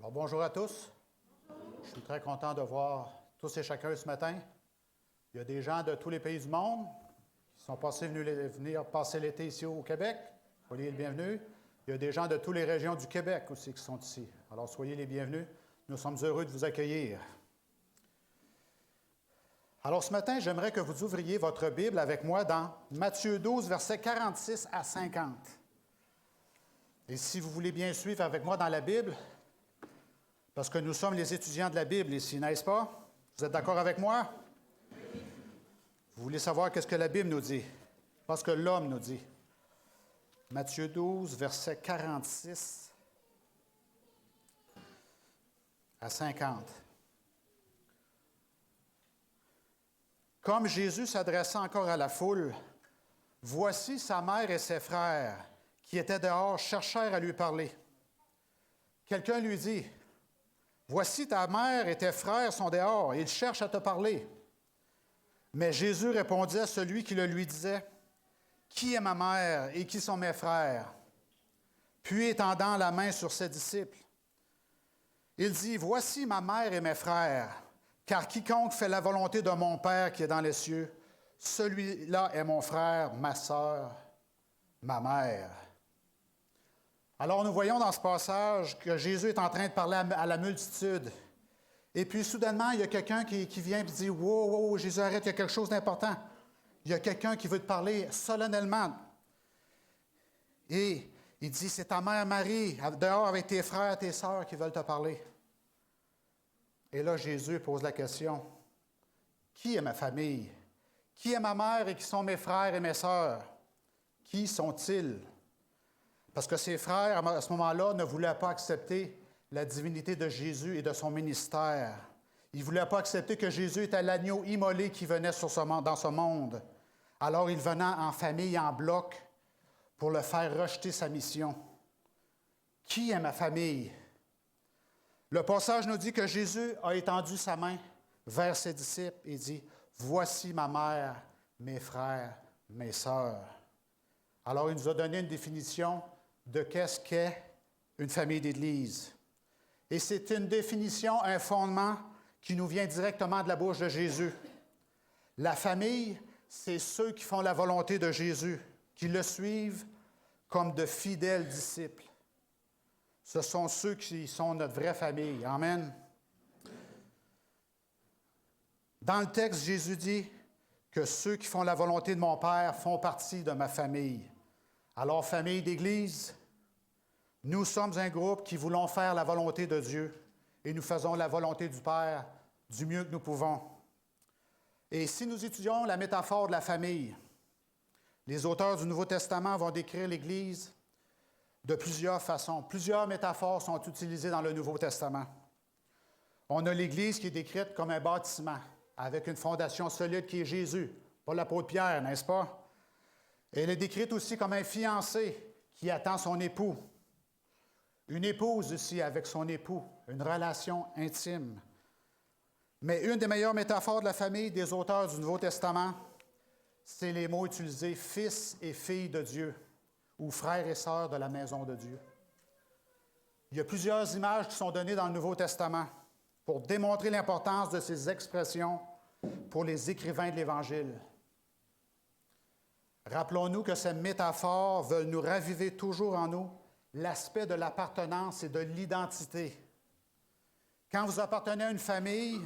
Alors, bonjour à tous. Je suis très content de voir tous et chacun ce matin. Il y a des gens de tous les pays du monde qui sont venir passer l'été ici au Québec. Soyez les bienvenus. Il y a des gens de toutes les régions du Québec aussi qui sont ici. Alors, soyez les bienvenus. Nous sommes heureux de vous accueillir. Alors, ce matin, j'aimerais que vous ouvriez votre Bible avec moi dans Matthieu 12, versets 46 à 50. Et si vous voulez bien suivre avec moi dans la Bible, parce que nous sommes les étudiants de la Bible ici, n'est-ce pas? Vous êtes d'accord avec moi? Oui. Vous voulez savoir qu'est-ce que la Bible nous dit? Pas ce que l'homme nous dit. Matthieu 12, versets 46 à 50. Comme Jésus s'adressait encore à la foule, voici sa mère et ses frères, qui étaient dehors, cherchèrent à lui parler. Quelqu'un lui dit, « Voici ta mère et tes frères sont dehors, et ils cherchent à te parler. » Mais Jésus répondit à celui qui le lui disait, « Qui est ma mère et qui sont mes frères? » Puis étendant la main sur ses disciples, il dit, « Voici ma mère et mes frères, car quiconque fait la volonté de mon Père qui est dans les cieux, celui-là est mon frère, ma sœur, ma mère. » Alors nous voyons dans ce passage que Jésus est en train de parler à la multitude. Et puis soudainement, il y a quelqu'un qui vient et dit, « Wow, wow, Jésus, arrête, il y a quelque chose d'important. » Il y a quelqu'un qui veut te parler solennellement. Et il dit, « C'est ta mère Marie, dehors avec tes frères, tes sœurs qui veulent te parler. » Et là, Jésus pose la question, « Qui est ma famille? Qui est ma mère et qui sont mes frères et mes sœurs? Qui sont-ils? » Parce que ses frères, à ce moment-là, ne voulaient pas accepter la divinité de Jésus et de son ministère. Ils ne voulaient pas accepter que Jésus était l'agneau immolé qui venait dans ce monde. Alors, il venait en famille, en bloc, pour le faire rejeter sa mission. Qui est ma famille? Le passage nous dit que Jésus a étendu sa main vers ses disciples et dit, « Voici ma mère, mes frères, mes sœurs. » Alors, il nous a donné une définition de qu'est-ce qu'est une famille d'Église. Et c'est une définition, un fondement qui nous vient directement de la bouche de Jésus. La famille, c'est ceux qui font la volonté de Jésus, qui le suivent comme de fidèles disciples. Ce sont ceux qui sont notre vraie famille. Amen. Dans le texte, Jésus dit que ceux qui font la volonté de mon Père font partie de ma famille. Alors, famille d'Église, nous sommes un groupe qui voulons faire la volonté de Dieu et nous faisons la volonté du Père du mieux que nous pouvons. Et si nous étudions la métaphore de la famille, les auteurs du Nouveau Testament vont décrire l'Église de plusieurs façons. Plusieurs métaphores sont utilisées dans le Nouveau Testament. On a l'Église qui est décrite comme un bâtiment avec une fondation solide qui est Jésus, pas l'apôtre Pierre, n'est-ce pas? Elle est décrite aussi comme un fiancé qui attend son époux. Une épouse aussi avec son époux, une relation intime. Mais une des meilleures métaphores de la famille des auteurs du Nouveau Testament, c'est les mots utilisés « fils et fille de Dieu » ou « frères et sœurs de la maison de Dieu ». Il y a plusieurs images qui sont données dans le Nouveau Testament pour démontrer l'importance de ces expressions pour les écrivains de l'Évangile. Rappelons-nous que ces métaphores veulent nous raviver toujours en nous l'aspect de l'appartenance et de l'identité. Quand vous appartenez à une famille,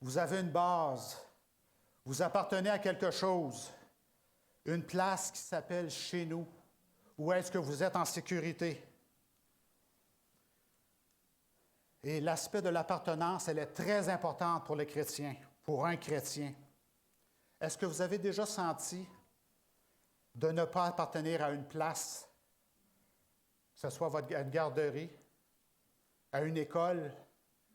vous avez une base. Vous appartenez à quelque chose, une place qui s'appelle chez nous. Où est-ce que vous êtes en sécurité? Et l'aspect de l'appartenance, elle est très importante pour les chrétiens, pour un chrétien. Est-ce que vous avez déjà senti de ne pas appartenir à une place, que ce soit à une garderie, à une école?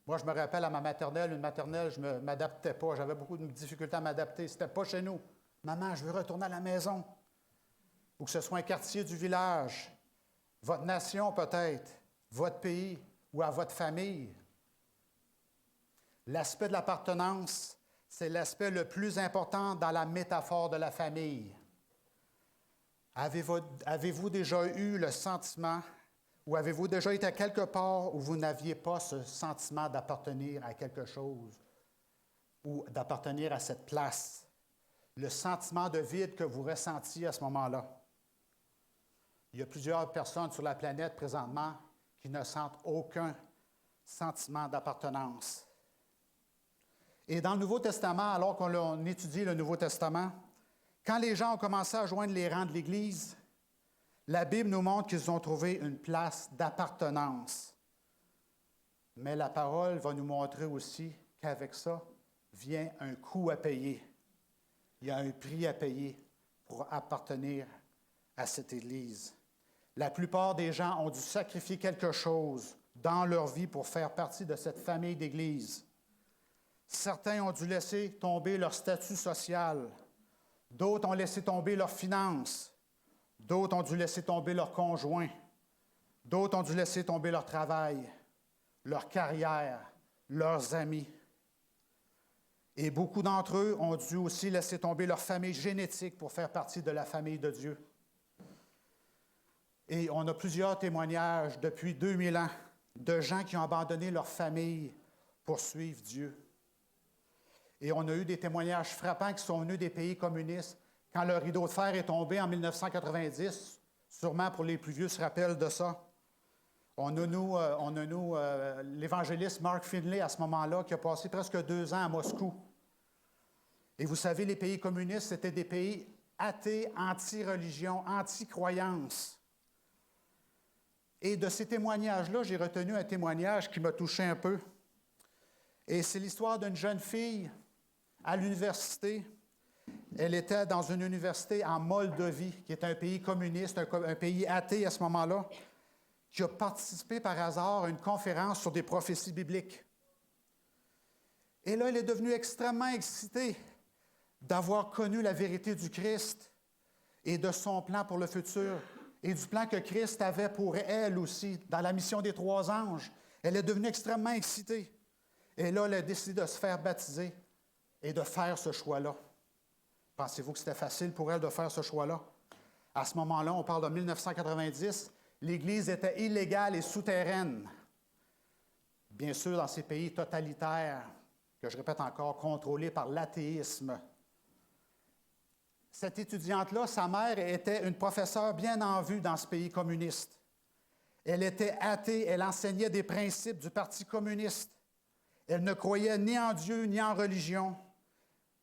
Moi, je me rappelle à ma maternelle, une maternelle, je ne m'adaptais pas. J'avais beaucoup de difficultés à m'adapter. Ce n'était pas chez nous. « Maman, je veux retourner à la maison. » Ou que ce soit un quartier du village, votre nation peut-être, votre pays ou à votre famille. L'aspect de l'appartenance, c'est l'aspect le plus important dans la métaphore de la famille. Avez-vous déjà eu le sentiment Ou avez-vous déjà été à quelque part où vous n'aviez pas ce sentiment d'appartenir à quelque chose ou d'appartenir à cette place? Le sentiment de vide que vous ressentiez à ce moment-là. Il y a plusieurs personnes sur la planète présentement qui ne sentent aucun sentiment d'appartenance. Et dans le Nouveau Testament, alors qu'on étudie le Nouveau Testament, quand les gens ont commencé à joindre les rangs de l'Église, la Bible nous montre qu'ils ont trouvé une place d'appartenance. Mais la parole va nous montrer aussi qu'avec ça vient un coût à payer. Il y a un prix à payer pour appartenir à cette Église. La plupart des gens ont dû sacrifier quelque chose dans leur vie pour faire partie de cette famille d'Église. Certains ont dû laisser tomber leur statut social. D'autres ont laissé tomber leurs finances. D'autres ont dû laisser tomber leur conjoint. D'autres ont dû laisser tomber leur travail, leur carrière, leurs amis. Et beaucoup d'entre eux ont dû aussi laisser tomber leur famille génétique pour faire partie de la famille de Dieu. Et on a plusieurs témoignages depuis 2000 ans de gens qui ont abandonné leur famille pour suivre Dieu. Et on a eu des témoignages frappants qui sont venus des pays communistes. Quand le rideau de fer est tombé en 1990, sûrement pour les plus vieux se rappellent de ça. On a l'évangéliste Mark Finley à ce moment-là qui a passé presque 2 ans à Moscou. Et vous savez, les pays communistes, c'était des pays athées, anti-religion, anti-croyance. Et de ces témoignages-là, j'ai retenu un témoignage qui m'a touché un peu. Et c'est l'histoire d'une jeune fille à l'université. Elle était dans une université en Moldavie, qui est un pays communiste, un pays athée à ce moment-là, qui a participé par hasard à une conférence sur des prophéties bibliques. Et là, elle est devenue extrêmement excitée d'avoir connu la vérité du Christ et de son plan pour le futur, et du plan que Christ avait pour elle aussi, dans la mission des 3 anges. Elle est devenue extrêmement excitée. Et là, elle a décidé de se faire baptiser et de faire ce choix-là. Pensez-vous que c'était facile pour elle de faire ce choix-là? À ce moment-là, on parle de 1990, l'Église était illégale et souterraine. Bien sûr, dans ces pays totalitaires, que je répète encore, contrôlés par l'athéisme. Cette étudiante-là, sa mère était une professeure bien en vue dans ce pays communiste. Elle était athée, elle enseignait des principes du Parti communiste. Elle ne croyait ni en Dieu ni en religion.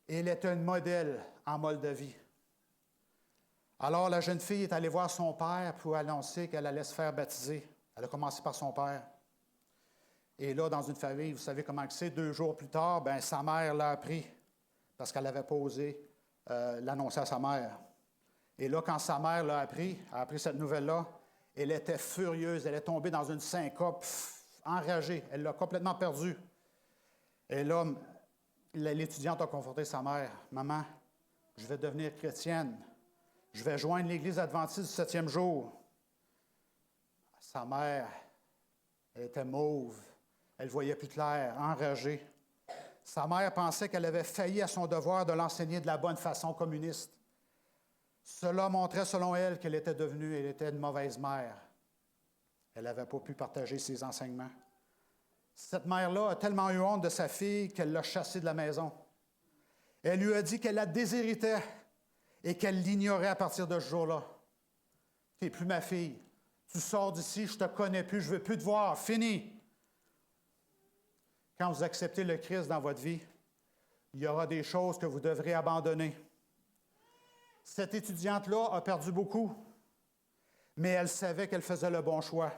Et elle était un modèle en Moldavie. Alors, la jeune fille est allée voir son père pour annoncer qu'elle allait se faire baptiser. Elle a commencé par son père. Et là, dans une famille, vous savez comment c'est, 2 jours plus tard, sa mère l'a appris parce qu'elle n'avait pas osé l'annoncer à sa mère. Et là, quand sa mère a appris cette nouvelle-là, elle était furieuse. Elle est tombée dans une syncope, enragée. Elle l'a complètement perdue. Et là, l'étudiante a conforté sa mère. « Maman, je vais devenir chrétienne. Je vais joindre l'Église adventiste du 7e jour. » Sa mère, elle était mauve. Elle ne voyait plus clair, enragée. Sa mère pensait qu'elle avait failli à son devoir de l'enseigner de la bonne façon communiste. Cela montrait, selon elle, qu'elle était une mauvaise mère. Elle n'avait pas pu partager ses enseignements. Cette mère-là a tellement eu honte de sa fille qu'elle l'a chassée de la maison. Elle lui a dit qu'elle la déshéritait et qu'elle l'ignorait à partir de ce jour-là. « Tu n'es plus ma fille. Tu sors d'ici, je ne te connais plus, je ne veux plus te voir. Fini! » Quand vous acceptez le Christ dans votre vie, il y aura des choses que vous devrez abandonner. Cette étudiante-là a perdu beaucoup, mais elle savait qu'elle faisait le bon choix.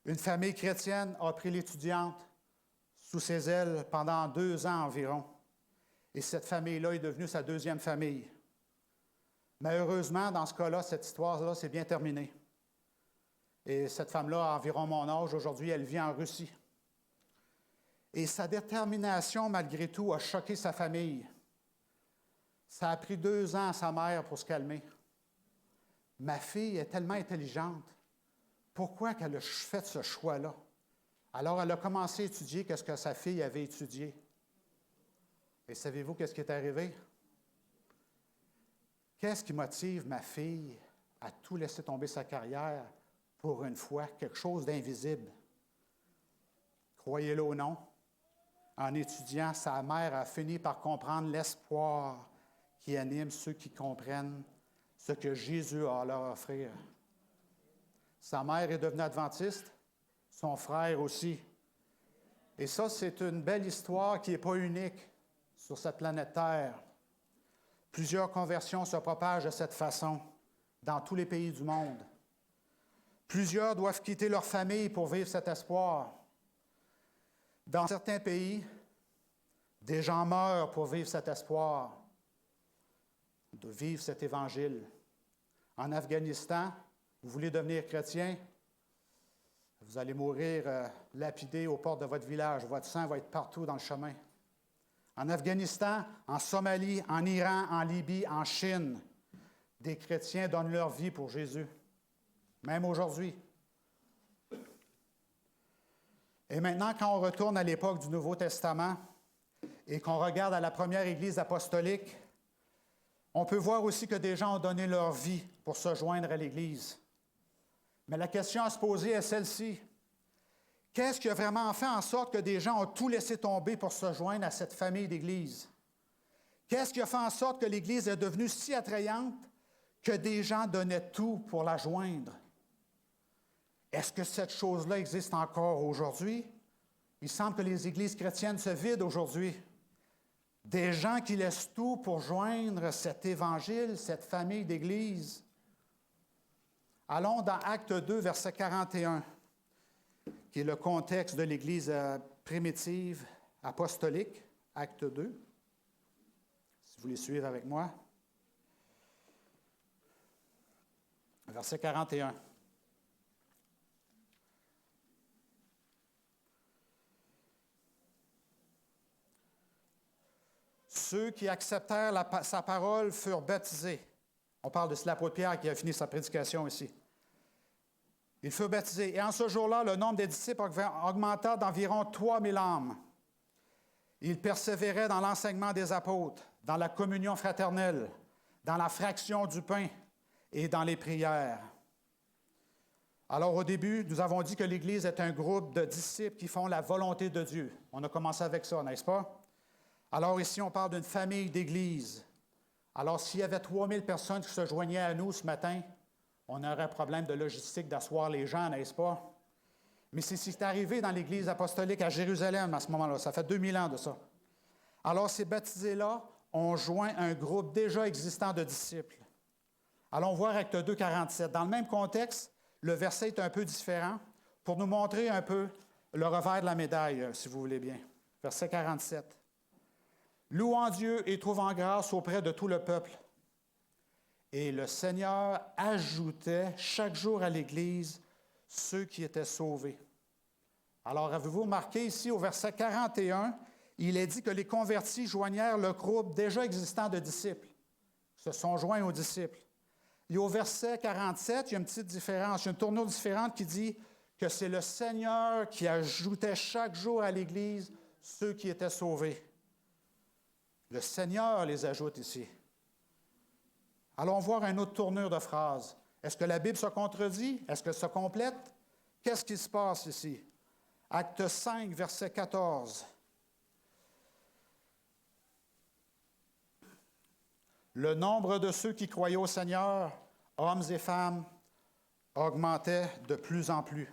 Une famille chrétienne a pris l'étudiante sous ses ailes pendant 2 ans environ. Et cette famille-là est devenue sa 2e famille. Mais heureusement, dans ce cas-là, cette histoire-là s'est bien terminée. Et cette femme-là a environ mon âge. Aujourd'hui, elle vit en Russie. Et sa détermination, malgré tout, a choqué sa famille. Ça a pris 2 ans à sa mère pour se calmer. Ma fille est tellement intelligente. Pourquoi qu'elle a fait ce choix-là? Alors, elle a commencé à étudier ce que sa fille avait étudié. Et savez-vous qu'est-ce qui est arrivé? Qu'est-ce qui motive ma fille à tout laisser tomber sa carrière pour une fois, quelque chose d'invisible. Croyez-le ou non, en étudiant, sa mère a fini par comprendre l'espoir qui anime ceux qui comprennent ce que Jésus a à leur offrir. Sa mère est devenue adventiste, son frère aussi. Et ça, c'est une belle histoire qui n'est pas unique sur cette planète Terre. Plusieurs conversions se propagent de cette façon dans tous les pays du monde. Plusieurs doivent quitter leur famille pour vivre cet espoir. Dans certains pays, des gens meurent pour vivre cet espoir, de vivre cet évangile. En Afghanistan, vous voulez devenir chrétien, vous allez mourir lapidé aux portes de votre village. Votre sang va être partout dans le chemin. En Afghanistan, en Somalie, en Iran, en Libye, en Chine, des chrétiens donnent leur vie pour Jésus, même aujourd'hui. Et maintenant, quand on retourne à l'époque du Nouveau Testament et qu'on regarde à la première Église apostolique, on peut voir aussi que des gens ont donné leur vie pour se joindre à l'Église. Mais la question à se poser est celle-ci. Qu'est-ce qui a vraiment fait en sorte que des gens ont tout laissé tomber pour se joindre à cette famille d'Église? Qu'est-ce qui a fait en sorte que l'Église est devenue si attrayante que des gens donnaient tout pour la joindre? Est-ce que cette chose-là existe encore aujourd'hui? Il semble que les églises chrétiennes se vident aujourd'hui. Des gens qui laissent tout pour joindre cet évangile, cette famille d'Église. Allons dans Acte 2, verset 41, qui est le contexte de l'Église primitive apostolique. Acte 2, si vous voulez suivre avec moi. Verset 41. Ceux qui acceptèrent sa parole furent baptisés. On parle de l'apôtre Pierre qui a fini sa prédication ici. Ils furent baptisés. Et en ce jour-là, le nombre des disciples augmenta d'environ 3000 âmes. Ils persévéraient dans l'enseignement des apôtres, dans la communion fraternelle, dans la fraction du pain et dans les prières. Alors au début, nous avons dit que l'Église est un groupe de disciples qui font la volonté de Dieu. On a commencé avec ça, n'est-ce pas? Alors ici, on parle d'une famille d'Église. Alors s'il y avait 3000 personnes qui se joignaient à nous ce matin, on aurait un problème de logistique d'asseoir les gens, n'est-ce pas? Mais c'est ce qui est arrivé dans l'Église apostolique à Jérusalem à ce moment-là. Ça fait 2000 ans de ça. Alors ces baptisés-là ont joint un groupe déjà existant de disciples. Allons voir Acte 2, 47. Dans le même contexte, le verset est un peu différent pour nous montrer un peu le revers de la médaille, si vous voulez bien. Verset 47. Louant Dieu et trouvant grâce auprès de tout le peuple. Et le Seigneur ajoutait chaque jour à l'Église ceux qui étaient sauvés. Alors, avez-vous remarqué ici au verset 41, il est dit que les convertis joignèrent le groupe déjà existant de disciples, se sont joints aux disciples. Et au verset 47, il y a une petite différence, il y a une tournure différente qui dit que c'est le Seigneur qui ajoutait chaque jour à l'Église ceux qui étaient sauvés. Le Seigneur les ajoute ici. Allons voir une autre tournure de phrase. Est-ce que la Bible se contredit? Est-ce qu'elle se complète? Qu'est-ce qui se passe ici? Acte 5, verset 14. Le nombre de ceux qui croyaient au Seigneur, hommes et femmes, augmentait de plus en plus.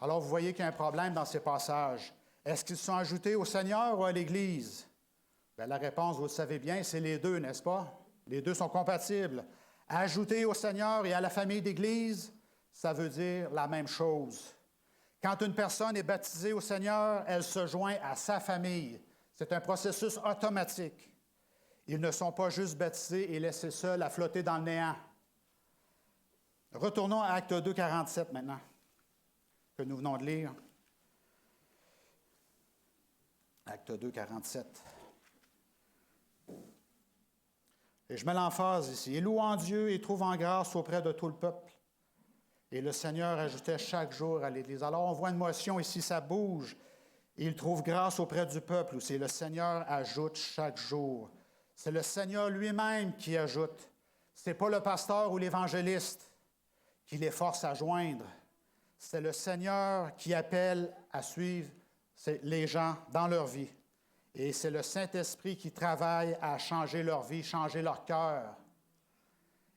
Alors, vous voyez qu'il y a un problème dans ces passages. Est-ce qu'ils sont ajoutés au Seigneur ou à l'Église? Bien, la réponse, vous le savez bien, c'est les deux, n'est-ce pas? Les deux sont compatibles. Ajouter au Seigneur et à la famille d'Église, ça veut dire la même chose. Quand une personne est baptisée au Seigneur, elle se joint à sa famille. C'est un processus automatique. Ils ne sont pas juste baptisés et laissés seuls à flotter dans le néant. Retournons à Acte 2, 47 maintenant, que nous venons de lire. Acte 2, 47. Et je mets l'emphase ici. Et louant Dieu et trouvant grâce auprès de tout le peuple. Et le Seigneur ajoutait chaque jour à l'Église. Alors on voit une motion ici, ça bouge. Et il trouve grâce auprès du peuple aussi. Le Seigneur ajoute chaque jour. C'est le Seigneur lui-même qui ajoute. Ce n'est pas le pasteur ou l'évangéliste. qui les force à joindre. C'est le Seigneur qui appelle à suivre les gens dans leur vie. Et c'est le Saint-Esprit qui travaille à changer leur vie, changer leur cœur.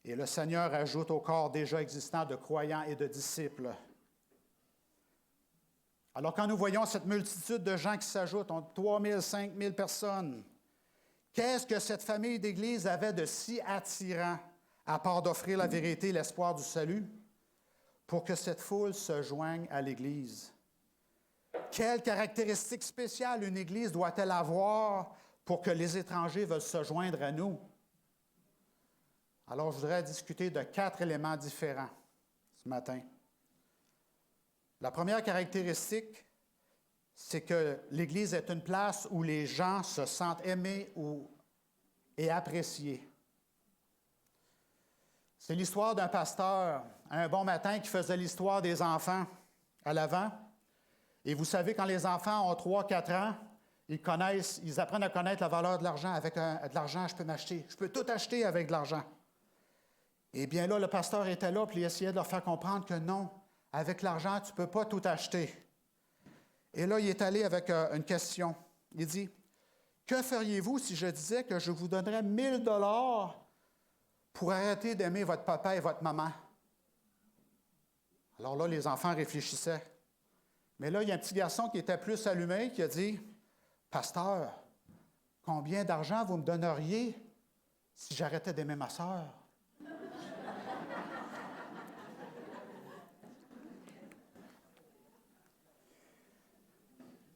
Et le Seigneur ajoute au corps déjà existant de croyants et de disciples. Alors quand nous voyons cette multitude de gens qui s'ajoutent, 3 000, 5 000 personnes, qu'est-ce que cette famille d'Église avait de si attirant, à part d'offrir la vérité et l'espoir du salut, pour que cette foule se joigne à l'Église? Quelles caractéristiques spéciales une Église doit-elle avoir pour que les étrangers veulent se joindre à nous? Alors, je voudrais discuter de 4 éléments différents ce matin. La première caractéristique, c'est que l'Église est une place où les gens se sentent aimés et appréciés. C'est l'histoire d'un pasteur, un bon matin, qui faisait l'histoire des enfants à l'avant. Et vous savez, quand les enfants ont 3-4 ans, ils apprennent à connaître la valeur de l'argent. Avec de l'argent, je peux m'acheter. Je peux tout acheter avec de l'argent. Eh bien là, le pasteur était là, puis il essayait de leur faire comprendre que non, avec l'argent, tu ne peux pas tout acheter. Et là, il est allé avec une question. Il dit, « Que feriez-vous si je disais que je vous donnerais 1 000 $ pour arrêter d'aimer votre papa et votre maman? » Alors là, les enfants réfléchissaient. Mais là, il y a un petit garçon qui était plus allumé, qui a dit, « Pasteur, combien d'argent vous me donneriez si j'arrêtais d'aimer ma sœur? »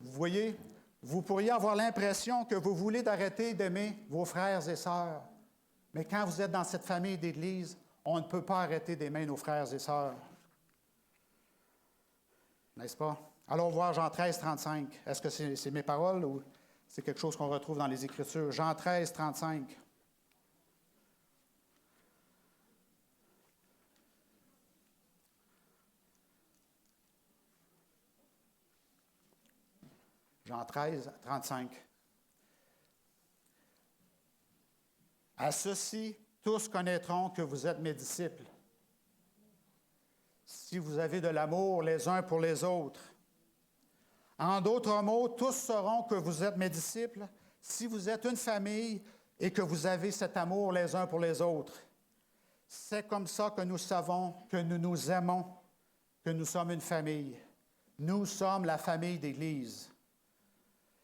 Vous voyez, vous pourriez avoir l'impression que vous voulez d'arrêter d'aimer vos frères et sœurs. Mais quand vous êtes dans cette famille d'Église, on ne peut pas arrêter d'aimer nos frères et sœurs. N'est-ce pas? Allons voir Jean 13, 35. Est-ce que c'est mes paroles ou c'est quelque chose qu'on retrouve dans les Écritures? Jean 13, 35. Jean 13, 35. « À ceci, tous connaîtront que vous êtes mes disciples, si vous avez de l'amour les uns pour les autres. En d'autres mots, tous sauront que vous êtes mes disciples, si vous êtes une famille et que vous avez cet amour les uns pour les autres. C'est comme ça que nous savons que nous nous aimons, que nous sommes une famille. Nous sommes la famille d'Église.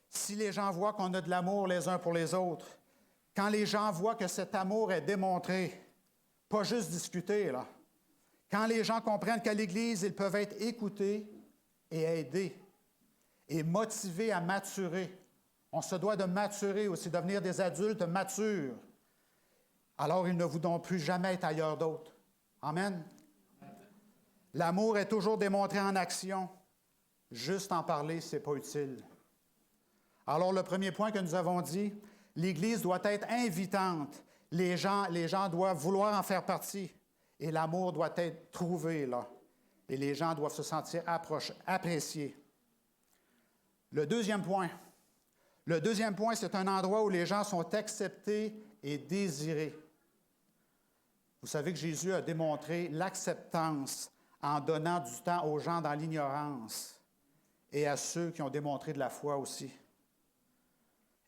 Si les gens voient qu'on a de l'amour les uns pour les autres, quand les gens voient que cet amour est démontré, pas juste discuté, là, quand les gens comprennent qu'à l'Église, ils peuvent être écoutés et aidés et motivés à maturer. On se doit de maturer aussi, devenir des adultes matures. Alors, ils ne voudront plus jamais être ailleurs d'autres. Amen. L'amour est toujours démontré en action. Juste en parler, ce n'est pas utile. Alors, le premier point que nous avons dit, l'Église doit être invitante. Les gens doivent vouloir en faire partie. Et l'amour doit être trouvé, là. Et les gens doivent se sentir appréciés. Le deuxième point, c'est un endroit où les gens sont acceptés et désirés. Vous savez que Jésus a démontré l'acceptance en donnant du temps aux gens dans l'ignorance et à ceux qui ont démontré de la foi aussi.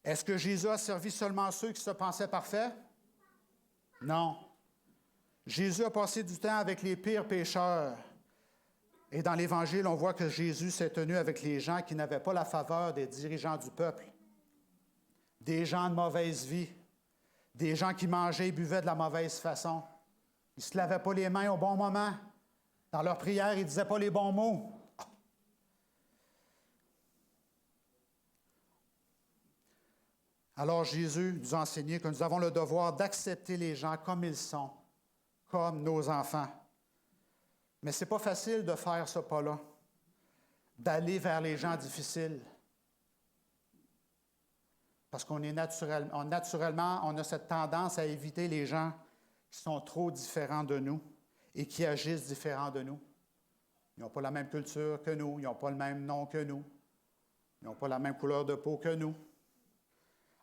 Est-ce que Jésus a servi seulement ceux qui se pensaient parfaits? Non. Jésus a passé du temps avec les pires pécheurs. Et dans l'Évangile, on voit que Jésus s'est tenu avec les gens qui n'avaient pas la faveur des dirigeants du peuple, des gens de mauvaise vie, des gens qui mangeaient et buvaient de la mauvaise façon. Ils ne se lavaient pas les mains au bon moment. Dans leur prière, ils ne disaient pas les bons mots. Alors Jésus nous a enseigné que nous avons le devoir d'accepter les gens comme ils sont, comme nos enfants. Mais ce n'est pas facile de faire ce pas-là, d'aller vers les gens difficiles. Parce qu'on est naturellement, on a cette tendance à éviter les gens qui sont trop différents de nous et qui agissent différents de nous. Ils n'ont pas la même culture que nous, ils n'ont pas le même nom que nous, ils n'ont pas la même couleur de peau que nous.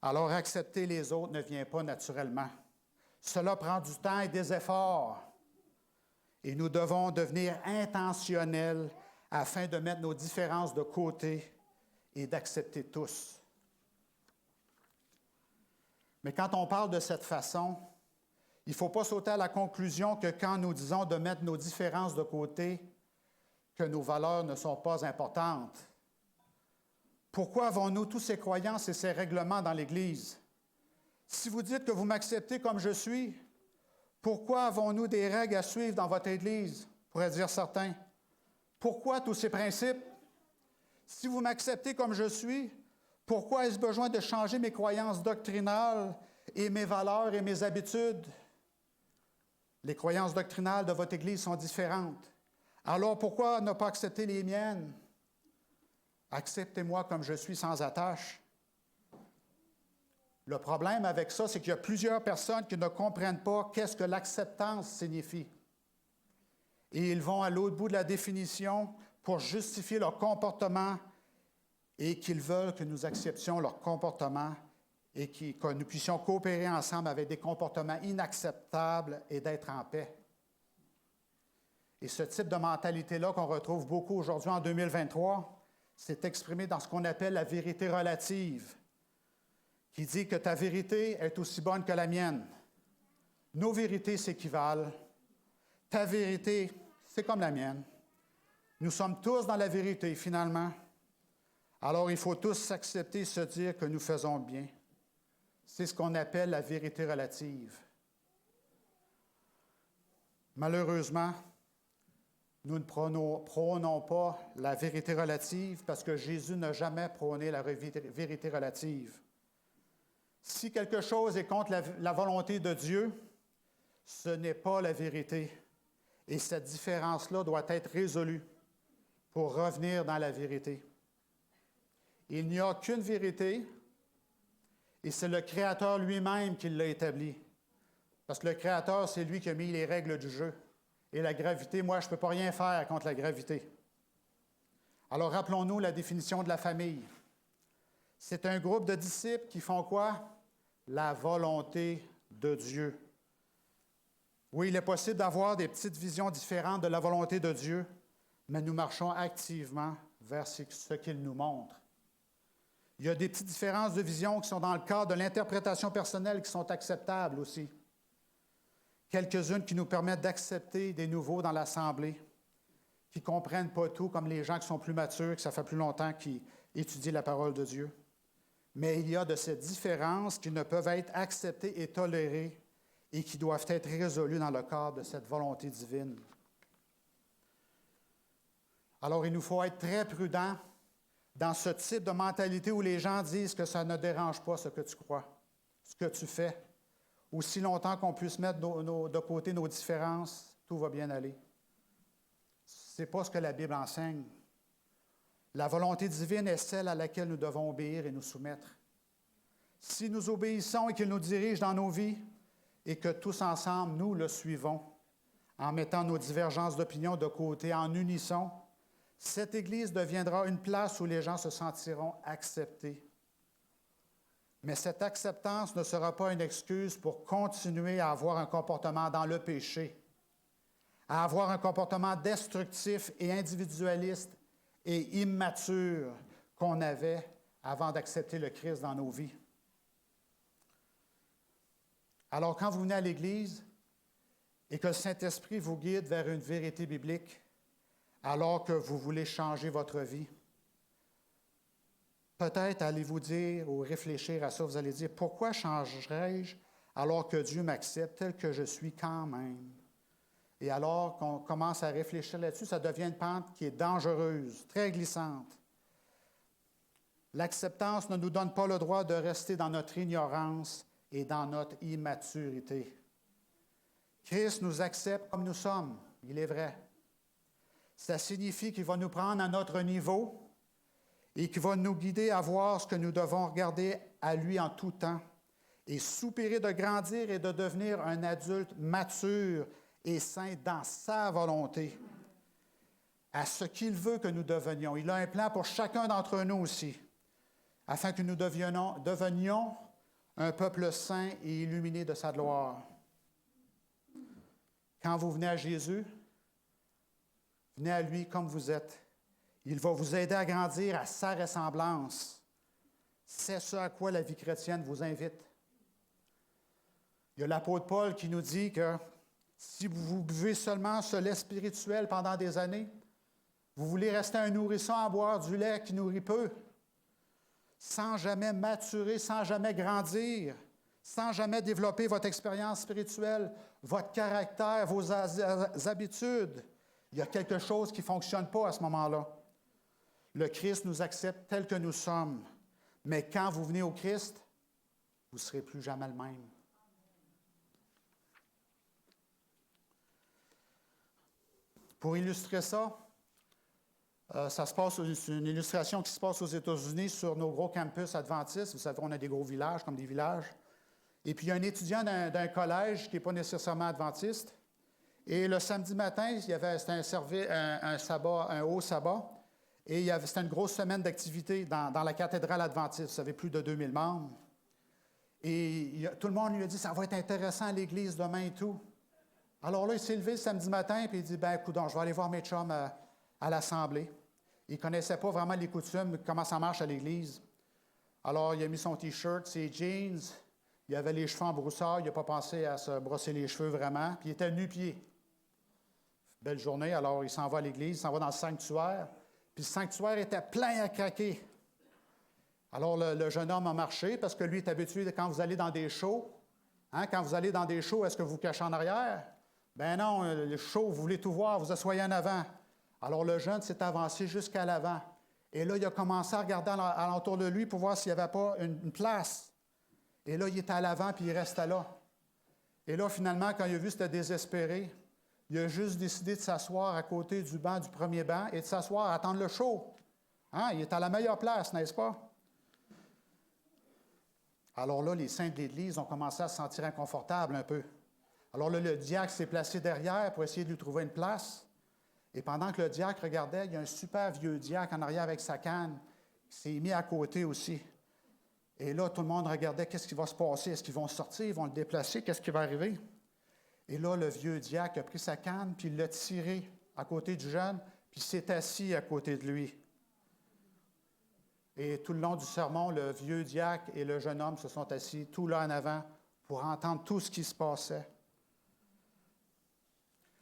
Alors, accepter les autres ne vient pas naturellement. Cela prend du temps et des efforts. Et nous devons devenir intentionnels afin de mettre nos différences de côté et d'accepter tous. Mais quand on parle de cette façon, il ne faut pas sauter à la conclusion que quand nous disons de mettre nos différences de côté, que nos valeurs ne sont pas importantes. Pourquoi avons-nous tous ces croyances et ces règlements dans l'Église? Si vous dites que vous m'acceptez comme je suis, pourquoi avons-nous des règles à suivre dans votre Église, pourraient dire certains? Pourquoi tous ces principes? Si vous m'acceptez comme je suis, pourquoi ai-je besoin de changer mes croyances doctrinales et mes valeurs et mes habitudes? Les croyances doctrinales de votre Église sont différentes. Alors pourquoi ne pas accepter les miennes? Acceptez-moi comme je suis sans attache. Le problème avec ça, c'est qu'il y a plusieurs personnes qui ne comprennent pas qu'est-ce que l'acceptance signifie. Et ils vont à l'autre bout de la définition pour justifier leur comportement et qu'ils veulent que nous acceptions leur comportement et que nous puissions coopérer ensemble avec des comportements inacceptables et d'être en paix. Et ce type de mentalité-là qu'on retrouve beaucoup aujourd'hui en 2023, c'est exprimé dans ce qu'on appelle la vérité relative, qui dit que ta vérité est aussi bonne que la mienne. Nos vérités s'équivalent. Ta vérité, c'est comme la mienne. Nous sommes tous dans la vérité, finalement. Alors, il faut tous s'accepter et se dire que nous faisons bien. C'est ce qu'on appelle la vérité relative. Malheureusement, nous ne prônons pas la vérité relative parce que Jésus n'a jamais prôné la vérité relative. Si quelque chose est contre la volonté de Dieu, ce n'est pas la vérité. Et cette différence-là doit être résolue pour revenir dans la vérité. Il n'y a qu'une vérité, et c'est le Créateur lui-même qui l'a établi. Parce que le Créateur, c'est lui qui a mis les règles du jeu. Et la gravité, moi, je ne peux pas rien faire contre la gravité. Alors, rappelons-nous la définition de la famille. C'est un groupe de disciples qui font quoi? La volonté de Dieu. Oui, il est possible d'avoir des petites visions différentes de la volonté de Dieu, mais nous marchons activement vers ce qu'il nous montre. Il y a des petites différences de vision qui sont dans le cadre de l'interprétation personnelle qui sont acceptables aussi. Quelques-unes qui nous permettent d'accepter des nouveaux dans l'Assemblée, qui ne comprennent pas tout, comme les gens qui sont plus matures, que ça fait plus longtemps qu'ils étudient la parole de Dieu. Mais il y a de ces différences qui ne peuvent être acceptées et tolérées et qui doivent être résolues dans le cadre de cette volonté divine. Alors, il nous faut être très prudents dans ce type de mentalité où les gens disent que ça ne dérange pas ce que tu crois, ce que tu fais. Aussi longtemps qu'on puisse mettre de côté nos différences, tout va bien aller. Ce n'est pas ce que la Bible enseigne. La volonté divine est celle à laquelle nous devons obéir et nous soumettre. Si nous obéissons et qu'il nous dirige dans nos vies et que tous ensemble, nous le suivons, en mettant nos divergences d'opinion de côté, en unisson, cette Église deviendra une place où les gens se sentiront acceptés. Mais cette acceptance ne sera pas une excuse pour continuer à avoir un comportement dans le péché, à avoir un comportement destructif et individualiste et immature qu'on avait avant d'accepter le Christ dans nos vies. Alors, quand vous venez à l'Église et que le Saint-Esprit vous guide vers une vérité biblique, alors que vous voulez changer votre vie, peut-être allez-vous dire ou réfléchir à ça, vous allez dire, pourquoi changerais-je alors que Dieu m'accepte tel que je suis quand même? Et alors qu'on commence à réfléchir là-dessus, ça devient une pente qui est dangereuse, très glissante. L'acceptance ne nous donne pas le droit de rester dans notre ignorance et dans notre immaturité. Christ nous accepte comme nous sommes, il est vrai. Ça signifie qu'il va nous prendre à notre niveau et qu'il va nous guider à voir ce que nous devons regarder à lui en tout temps et soupirer de grandir et de devenir un adulte mature et saint dans sa volonté, à ce qu'il veut que nous devenions. Il a un plan pour chacun d'entre nous aussi, afin que nous devenions un peuple saint et illuminé de sa gloire. Quand vous venez à Jésus, Venez à lui comme vous êtes. Il va vous aider à grandir à sa ressemblance. C'est ce à quoi la vie chrétienne vous invite. Il y a l'apôtre Paul qui nous dit que si vous buvez seulement ce lait spirituel pendant des années, vous voulez rester un nourrisson à boire du lait qui nourrit peu, sans jamais maturer, sans jamais grandir, sans jamais développer votre expérience spirituelle, votre caractère, vos habitudes. Il y a quelque chose qui ne fonctionne pas à ce moment-là. Le Christ nous accepte tel que nous sommes. Mais quand vous venez au Christ, vous ne serez plus jamais le même. Pour illustrer ça, c'est une illustration qui se passe aux États-Unis sur nos gros campus adventistes. Vous savez, on a des gros villages comme des villages. Et puis, il y a un étudiant d'un collège qui n'est pas nécessairement adventiste. Et le samedi matin, c'était un haut sabbat. Et c'était une grosse semaine d'activité dans la cathédrale adventiste. Vous savez, plus de 2000 membres. Et tout le monde lui a dit, ça va être intéressant à l'église demain et tout. Alors là, il s'est levé le samedi matin, puis il dit, coudonc, je vais aller voir mes chums à l'assemblée. Il ne connaissait pas vraiment les coutumes, comment ça marche à l'église. Alors, il a mis son T-shirt, ses jeans, il avait les cheveux en broussard, il n'a pas pensé à se brosser les cheveux vraiment, puis il était nu-pied. Belle journée, alors il s'en va à l'église, il s'en va dans le sanctuaire, puis le sanctuaire était plein à craquer. Alors, le jeune homme a marché, parce que lui est habitué, quand vous allez dans des shows, quand vous allez dans des shows, est-ce que vous vous cachez en arrière? Ben non, le show, vous voulez tout voir, vous asseyez en avant. Alors, le jeune s'est avancé jusqu'à l'avant. Et là, il a commencé à regarder alentour de lui pour voir s'il n'y avait pas une place. Et là, il était à l'avant, puis il restait là. Et là, finalement, quand il a vu que c'était désespéré, il a juste décidé de s'asseoir à côté du banc, du premier banc, et de s'asseoir à attendre le show. Il est à la meilleure place, n'est-ce pas? Alors là, les saints de l'Église ont commencé à se sentir inconfortables un peu. Alors là, le diacre s'est placé derrière pour essayer de lui trouver une place. Et pendant que le diacre regardait, il y a un super vieux diacre en arrière avec sa canne qui s'est mis à côté aussi. Et là, tout le monde regardait qu'est-ce qui va se passer. Est-ce qu'ils vont sortir? Ils vont le déplacer? Qu'est-ce qui va arriver? Et là, le vieux diacre a pris sa canne, puis il l'a tiré à côté du jeune, puis il s'est assis à côté de lui. Et tout le long du sermon, le vieux diacre et le jeune homme se sont assis tout là en avant pour entendre tout ce qui se passait.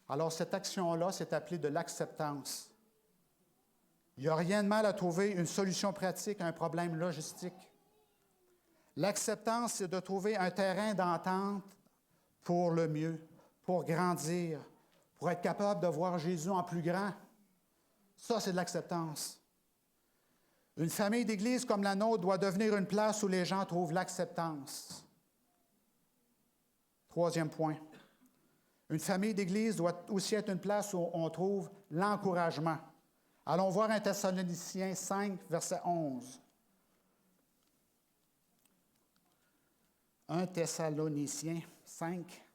Alors, cette action-là, c'est appelé de l'acceptance. Il n'y a rien de mal à trouver une solution pratique à un problème logistique. L'acceptance, c'est de trouver un terrain d'entente pour le mieux, pour grandir, pour être capable de voir Jésus en plus grand. Ça, c'est de l'acceptance. Une famille d'Église comme la nôtre doit devenir une place où les gens trouvent l'acceptance. Troisième point. Une famille d'Église doit aussi être une place où on trouve l'encouragement. Allons voir 1 Thessaloniciens 5, verset 11. 1 Thessaloniciens 5.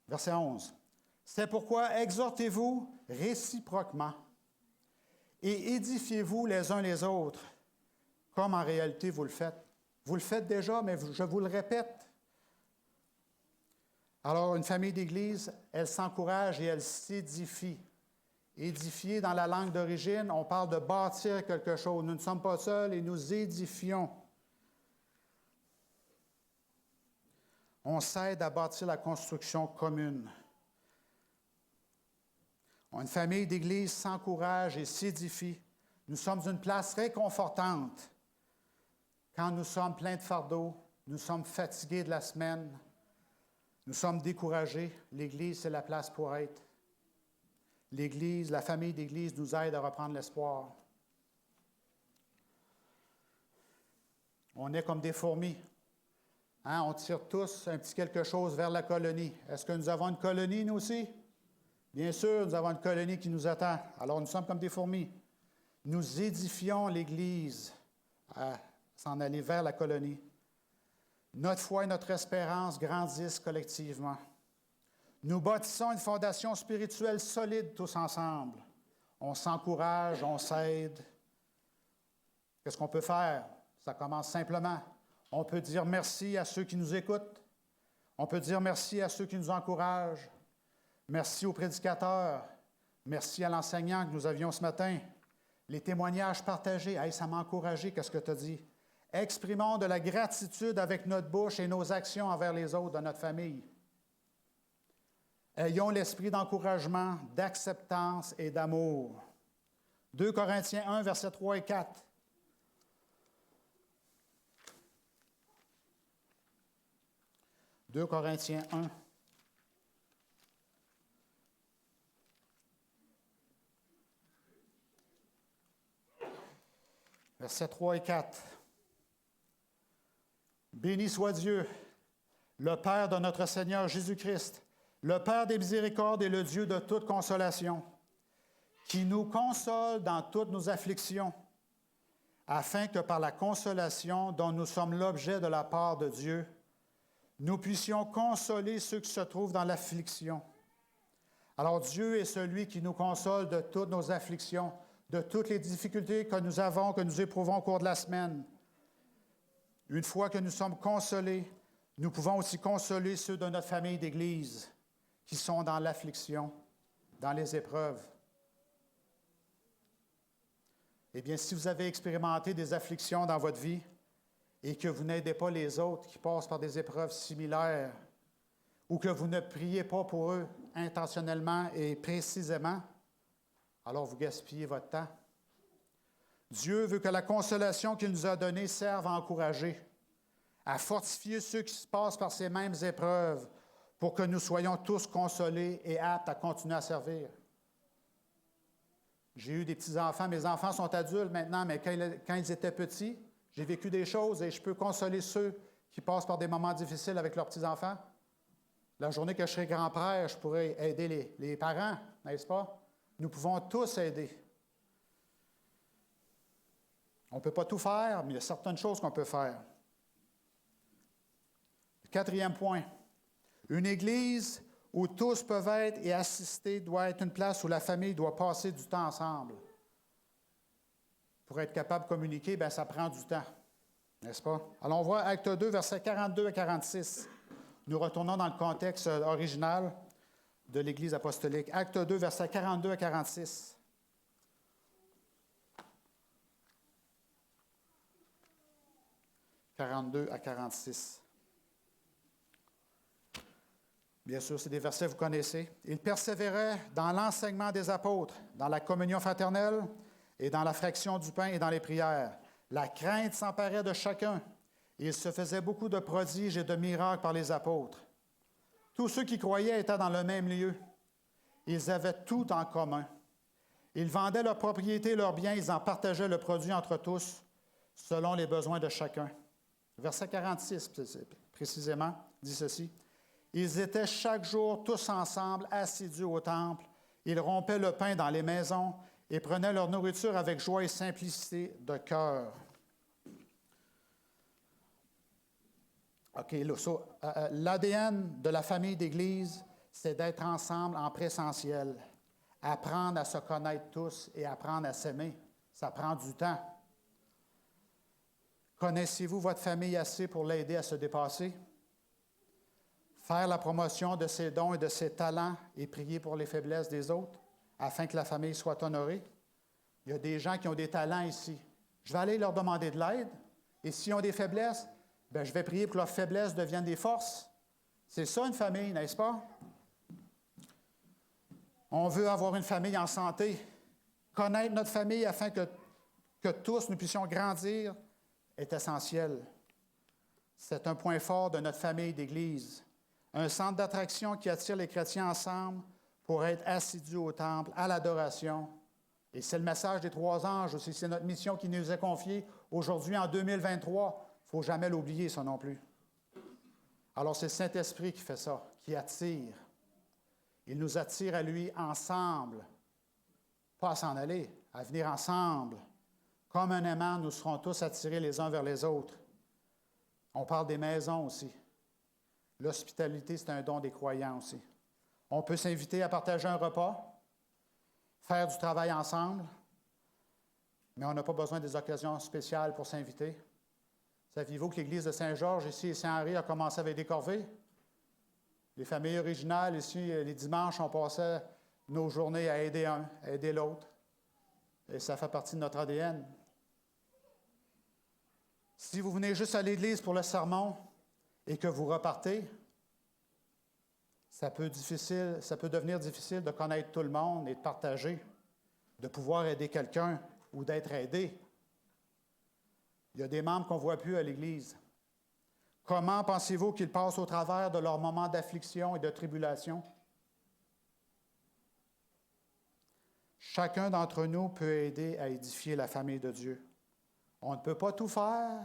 Verset 11. C'est pourquoi exhortez-vous réciproquement et édifiez-vous les uns les autres, comme en réalité vous le faites. Vous le faites déjà, mais je vous le répète. Alors, une famille d'Église, elle s'encourage et elle s'édifie. Édifier, dans la langue d'origine, on parle de bâtir quelque chose. Nous ne sommes pas seuls et nous édifions. On s'aide à bâtir la construction commune. Une famille d'Église s'encourage et s'édifie. Nous sommes une place réconfortante. Quand nous sommes pleins de fardeaux, nous sommes fatigués de la semaine, nous sommes découragés, l'Église, c'est la place pour être. L'Église, la famille d'Église nous aide à reprendre l'espoir. On est comme des fourmis. On tire tous un petit quelque chose vers la colonie. Est-ce que nous avons une colonie, nous aussi? Bien sûr, nous avons une colonie qui nous attend. Alors, nous sommes comme des fourmis. Nous édifions l'Église à s'en aller vers la colonie. Notre foi et notre espérance grandissent collectivement. Nous bâtissons une fondation spirituelle solide tous ensemble. on s'encourage, on s'aide. Qu'est-ce qu'on peut faire? Ça commence simplement. On peut dire merci à ceux qui nous écoutent. On peut dire merci à ceux qui nous encouragent. Merci aux prédicateurs. Merci à l'enseignant que nous avions ce matin. Les témoignages partagés. Hey, ça m'a encouragé, qu'est-ce que tu as dit? Exprimons de la gratitude avec notre bouche et nos actions envers les autres de notre famille. Ayons l'esprit d'encouragement, d'acceptance et d'amour. 2 Corinthiens 1, versets 3 et 4. « 2 Corinthiens 1. Versets 3 et 4. « Béni soit Dieu, le Père de notre Seigneur Jésus-Christ, le Père des miséricordes et le Dieu de toute consolation, qui nous console dans toutes nos afflictions, afin que par la consolation dont nous sommes l'objet de la part de Dieu, nous puissions consoler ceux qui se trouvent dans l'affliction. Alors Dieu est celui qui nous console de toutes nos afflictions, de toutes les difficultés que nous avons, que nous éprouvons au cours de la semaine. Une fois que nous sommes consolés, nous pouvons aussi consoler ceux de notre famille d'Église qui sont dans l'affliction, dans les épreuves. Eh bien, si vous avez expérimenté des afflictions dans votre vie et que vous n'aidez pas les autres qui passent par des épreuves similaires, ou que vous ne priez pas pour eux intentionnellement et précisément, alors vous gaspillez votre temps. Dieu veut que la consolation qu'il nous a donnée serve à encourager, à fortifier ceux qui se passent par ces mêmes épreuves pour que nous soyons tous consolés et aptes à continuer à servir. J'ai eu des petits-enfants. Mes enfants sont adultes maintenant, mais quand ils étaient petits, j'ai vécu des choses et je peux consoler ceux qui passent par des moments difficiles avec leurs petits-enfants. La journée que je serai grand-père, je pourrai aider les parents, n'est-ce pas? Nous pouvons tous aider. On ne peut pas tout faire, mais il y a certaines choses qu'on peut faire. Le 4e point. Une Église où tous peuvent être et assister doit être une place où la famille doit passer du temps ensemble. Pour être capable de communiquer, bien, ça prend du temps, n'est-ce pas? Alors, on voit Acte 2, versets 42 à 46. Nous retournons dans le contexte original de l'Église apostolique. Acte 2, versets 42 à 46. « 42 à 46. Bien sûr, c'est des versets que vous connaissez. « Il persévérait dans l'enseignement des apôtres, dans la communion fraternelle et dans la fraction du pain et dans les prières. La crainte s'emparait de chacun. Et il se faisait beaucoup de prodiges et de miracles par les apôtres. Tous ceux qui croyaient étaient dans le même lieu. Ils avaient tout en commun. Ils vendaient leurs propriétés et leurs biens, ils en partageaient le produit entre tous, selon les besoins de chacun. » Verset 46, précisément, dit ceci. « Ils étaient chaque jour tous ensemble, assidus au temple. Ils rompaient le pain dans les maisons et prenaient leur nourriture avec joie et simplicité de cœur. » OK, l'ADN de la famille d'Église, c'est d'être ensemble en présentiel, apprendre à se connaître tous et apprendre à s'aimer. Ça prend du temps. Connaissez-vous votre famille assez pour l'aider à se dépasser? Faire la promotion de ses dons et de ses talents et prier pour les faiblesses des autres afin que la famille soit honorée? Il y a des gens qui ont des talents ici. Je vais aller leur demander de l'aide et s'ils ont des faiblesses, bien, je vais prier pour que leurs faiblesses deviennent des forces. C'est ça une famille, n'est-ce pas? On veut avoir une famille en santé. Connaître notre famille afin que tous nous puissions grandir est essentiel. C'est un point fort de notre famille d'Église. Un centre d'attraction qui attire les chrétiens ensemble pour être assidus au temple, à l'adoration. Et c'est le message des 3 anges aussi. C'est notre mission qui nous est confiée aujourd'hui en 2023. Il ne faut jamais l'oublier, ça non plus. Alors, c'est le Saint-Esprit qui fait ça, qui attire. Il nous attire à lui ensemble. Pas à s'en aller, à venir ensemble. Comme un aimant, nous serons tous attirés les uns vers les autres. On parle des maisons aussi. L'hospitalité, c'est un don des croyants aussi. On peut s'inviter à partager un repas, faire du travail ensemble, mais on n'a pas besoin des occasions spéciales pour s'inviter. Saviez-vous que l'Église de Saint-Georges, ici, et Saint-Henri, a commencé avec des corvées? Les familles originales, ici, les dimanches, on passait nos journées à aider un, à aider l'autre. Et ça fait partie de notre ADN. Si vous venez juste à l'Église pour le sermon et que vous repartez, ça peut devenir difficile de connaître tout le monde et de partager, de pouvoir aider quelqu'un ou d'être aidé. Il y a des membres qu'on ne voit plus à l'Église. Comment pensez-vous qu'ils passent au travers de leurs moments d'affliction et de tribulation? Chacun d'entre nous peut aider à édifier la famille de Dieu. On ne peut pas tout faire,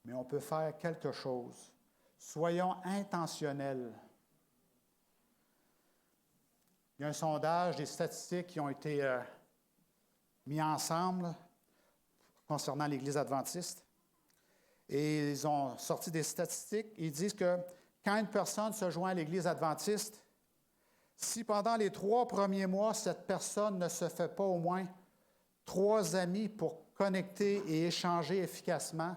mais on peut faire quelque chose. Soyons intentionnels. Il y a un sondage, des statistiques qui ont été mis ensemble concernant l'Église adventiste. Et ils ont sorti des statistiques. Ils disent que quand une personne se joint à l'Église adventiste, si pendant les 3 premiers mois, cette personne ne se fait pas au moins 3 amis pour connecter et échanger efficacement,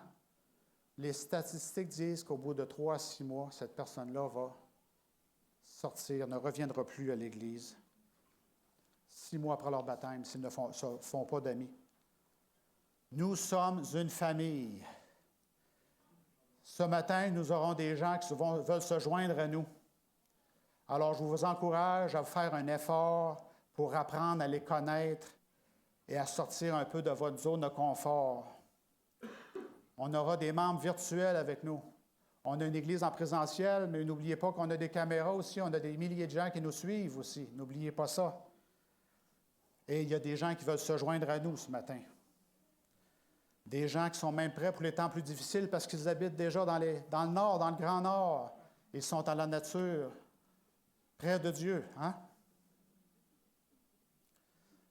les statistiques disent qu'au bout de 3 à 6 mois, cette personne-là va sortir, ne reviendra plus à l'Église. 6 mois après leur baptême, s'ils ne font pas d'amis. Nous sommes une famille. Ce matin, nous aurons des gens qui veulent se joindre à nous. Alors, je vous encourage à faire un effort pour apprendre à les connaître et à sortir un peu de votre zone de confort. On aura des membres virtuels avec nous. On a une église en présentiel, mais n'oubliez pas qu'on a des caméras aussi. On a des milliers de gens qui nous suivent aussi. N'oubliez pas ça. Et il y a des gens qui veulent se joindre à nous ce matin. Des gens qui sont même prêts pour les temps plus difficiles parce qu'ils habitent déjà dans le Nord, dans le Grand Nord. Ils sont dans la nature, près de Dieu. Hein?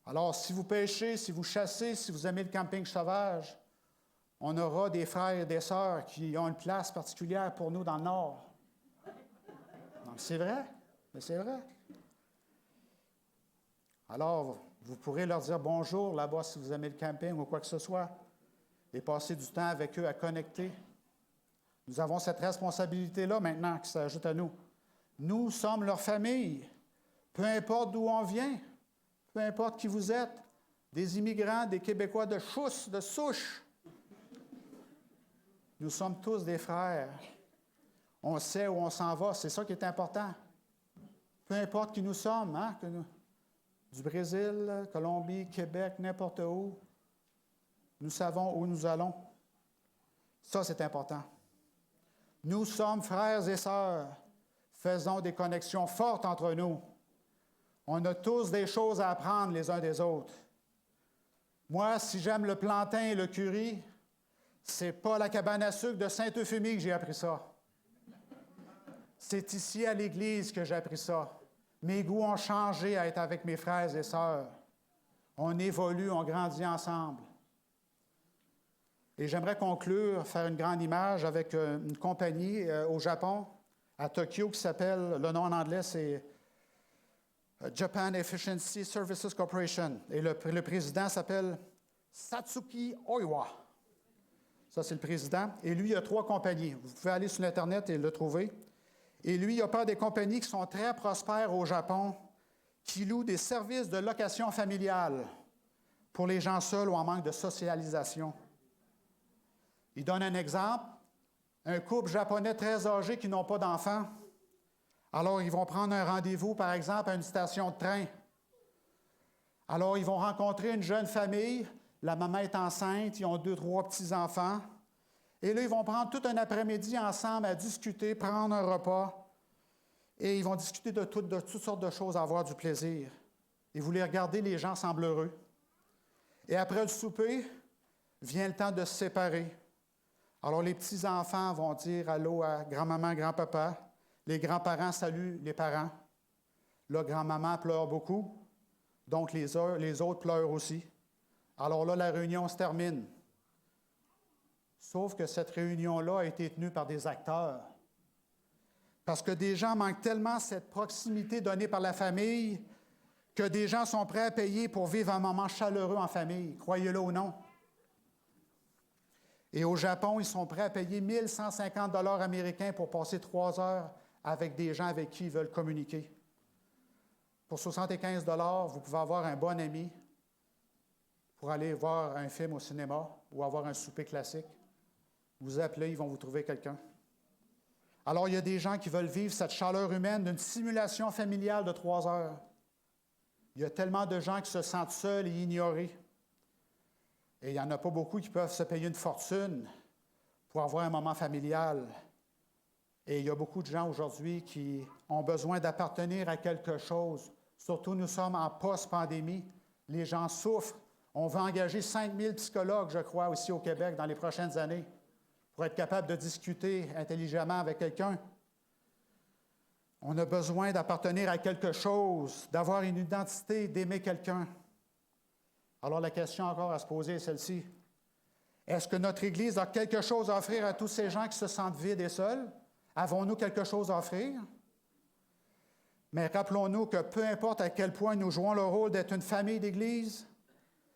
Alors, si vous pêchez, si vous chassez, si vous aimez le camping sauvage, on aura des frères et des sœurs qui ont une place particulière pour nous dans le Nord. Donc, c'est vrai, mais c'est vrai. Alors, vous pourrez leur dire bonjour là-bas si vous aimez le camping ou quoi que ce soit et passer du temps avec eux à connecter. Nous avons cette responsabilité-là maintenant qui s'ajoute à nous. Nous sommes leur famille. Peu importe d'où on vient, peu importe qui vous êtes, des immigrants, des Québécois de souche. Nous sommes tous des frères. On sait où on s'en va, c'est ça qui est important. Peu importe qui nous sommes, hein, du Brésil, Colombie, Québec, n'importe où, nous savons où nous allons. Ça, c'est important. Nous sommes frères et sœurs. Faisons des connexions fortes entre nous. On a tous des choses à apprendre les uns des autres. Moi, si j'aime le plantain et le curry, c'est pas la cabane à sucre de Saint-Euphémie que j'ai appris ça. C'est ici à l'Église que j'ai appris ça. Mes goûts ont changé à être avec mes frères et sœurs. On évolue, on grandit ensemble. Et j'aimerais conclure, faire une grande image avec une compagnie au Japon, à Tokyo, qui s'appelle, le nom en anglais, c'est Japan Efficiency Services Corporation. Et le président s'appelle Satsuki Oiwa. Ça, c'est le président. Et lui, il a 3 compagnies. Vous pouvez aller sur l'Internet et le trouver. Et lui, il a pas des compagnies qui sont très prospères au Japon, qui louent des services de location familiale pour les gens seuls ou en manque de socialisation. Il donne un exemple. Un couple japonais très âgé qui n'ont pas d'enfants. Alors, ils vont prendre un rendez-vous, par exemple, à une station de train. Alors, ils vont rencontrer une jeune famille. La maman est enceinte, ils ont 2, 3 petits-enfants. Et là, ils vont prendre tout un après-midi ensemble à discuter, prendre un repas. Et ils vont discuter de toutes sortes de choses, avoir du plaisir. Et vous les regardez, les gens semblent heureux. Et après le souper, vient le temps de se séparer. Alors, les petits-enfants vont dire allô à grand-maman, grand-papa. Les grands-parents saluent les parents. Là, grand-maman pleure beaucoup. Donc, les autres pleurent aussi. Alors là, la réunion se termine. Sauf que cette réunion-là a été tenue par des acteurs. Parce que des gens manquent tellement cette proximité donnée par la famille que des gens sont prêts à payer pour vivre un moment chaleureux en famille, croyez-le ou non. Et au Japon, ils sont prêts à payer 1 150 $ américains pour passer 3 heures avec des gens avec qui ils veulent communiquer. Pour 75 $, vous pouvez avoir un bon ami pour aller voir un film au cinéma ou avoir un souper classique. Vous appelez, ils vont vous trouver quelqu'un. Alors, il y a des gens qui veulent vivre cette chaleur humaine d'une simulation familiale de 3 heures. Il y a tellement de gens qui se sentent seuls et ignorés. Et il n'y en a pas beaucoup qui peuvent se payer une fortune pour avoir un moment familial. Et il y a beaucoup de gens aujourd'hui qui ont besoin d'appartenir à quelque chose. Surtout, nous sommes en post-pandémie. Les gens souffrent. On va engager 5000 psychologues, je crois, aussi au Québec dans les prochaines années pour être capable de discuter intelligemment avec quelqu'un. On a besoin d'appartenir à quelque chose, d'avoir une identité, d'aimer quelqu'un. Alors la question encore à se poser est celle-ci. Est-ce que notre Église a quelque chose à offrir à tous ces gens qui se sentent vides et seuls? Avons-nous quelque chose à offrir? Mais rappelons-nous que peu importe à quel point nous jouons le rôle d'être une famille d'Église,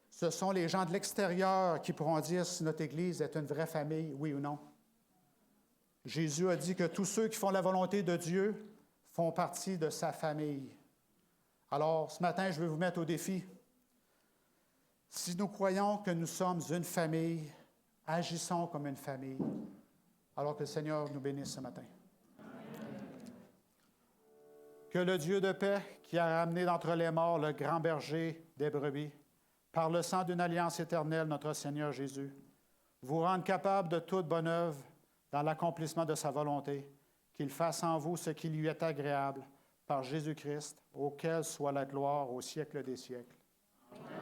ce sont les gens de l'extérieur qui pourront dire si notre Église est une vraie famille, oui ou non. Jésus a dit que tous ceux qui font la volonté de Dieu font partie de sa famille. Alors, ce matin, je vais vous mettre au défi. Si nous croyons que nous sommes une famille, agissons comme une famille. Alors que le Seigneur nous bénisse ce matin. Que le Dieu de paix, qui a ramené d'entre les morts le grand berger des brebis, par le sang d'une alliance éternelle, notre Seigneur Jésus, vous rende capable de toute bonne œuvre dans l'accomplissement de sa volonté, qu'il fasse en vous ce qui lui est agréable, par Jésus-Christ, auquel soit la gloire au siècle des siècles. Amen.